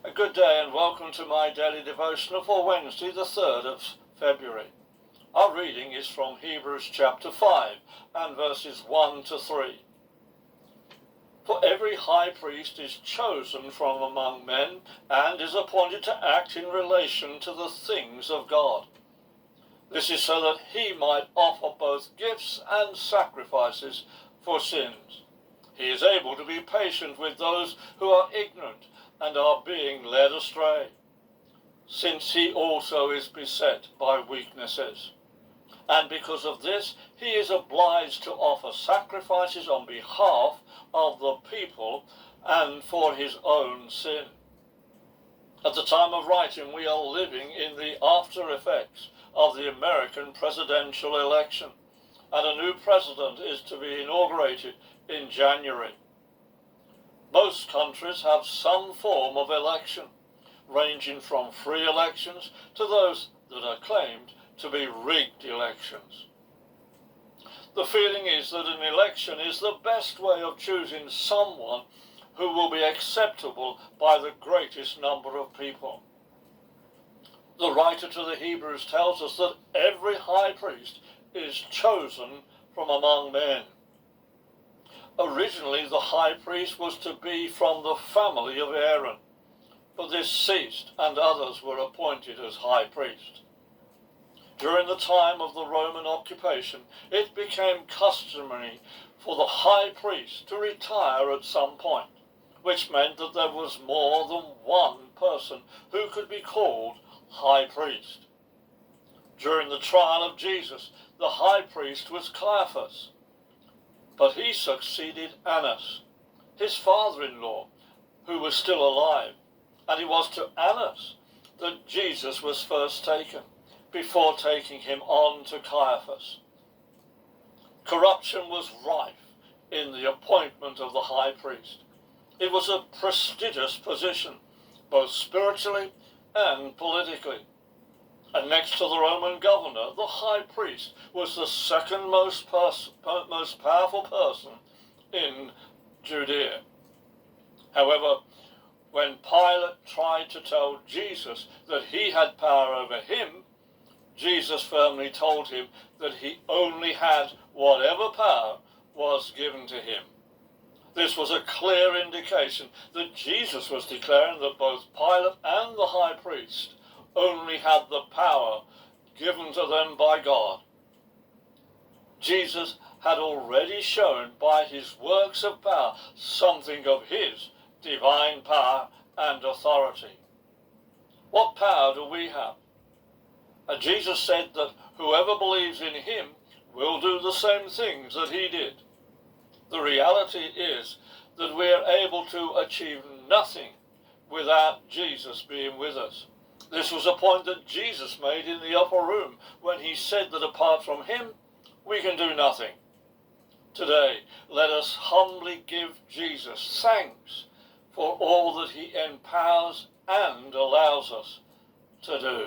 A good day and welcome to my daily devotional for Wednesday, the 3rd of February. Our reading is from Hebrews chapter 5 and verses 1 to 3. For every high priest is chosen from among men and is appointed to act in relation to the things of God. This is so that he might offer both gifts and sacrifices for sins. He is able to be patient with those who are ignorant and are being led astray, since he also is beset by weaknesses. And because of this, he is obliged to offer sacrifices on behalf of the people and for his own sin. At the time of writing, we are living in the after effects of the American presidential election, and a new president is to be inaugurated in January. Most countries have some form of election, ranging from free elections to those that are claimed to be rigged elections. The feeling is that an election is the best way of choosing someone who will be acceptable by the greatest number of people. The writer to the Hebrews tells us that every high priest is chosen from among men. Originally, the high priest was to be from the family of Aaron, but this ceased and others were appointed as high priest. During the time of the Roman occupation, it became customary for the high priest to retire at some point, which meant that there was more than one person who could be called high priest. During the trial of Jesus, the high priest was Caiaphas, but he succeeded Annas, his father-in-law, who was still alive, and it was to Annas that Jesus was first taken, before taking him on to Caiaphas. Corruption was rife in the appointment of the high priest. It was a prestigious position, both spiritually and politically. And next to the Roman governor, the high priest was the second most powerful person in Judea. However, when Pilate tried to tell Jesus that he had power over him, Jesus firmly told him that he only had whatever power was given to him. This was a clear indication that Jesus was declaring that both Pilate and the high priest only had the power given to them by God. Jesus had already shown by his works of power something of his divine power and authority. What power do we have? And Jesus said that whoever believes in him will do the same things that he did. The reality is that we are able to achieve nothing without Jesus being with us. This was a point that Jesus made in the upper room when he said that apart from him, we can do nothing. Today, let us humbly give Jesus thanks for all that he empowers and allows us to do.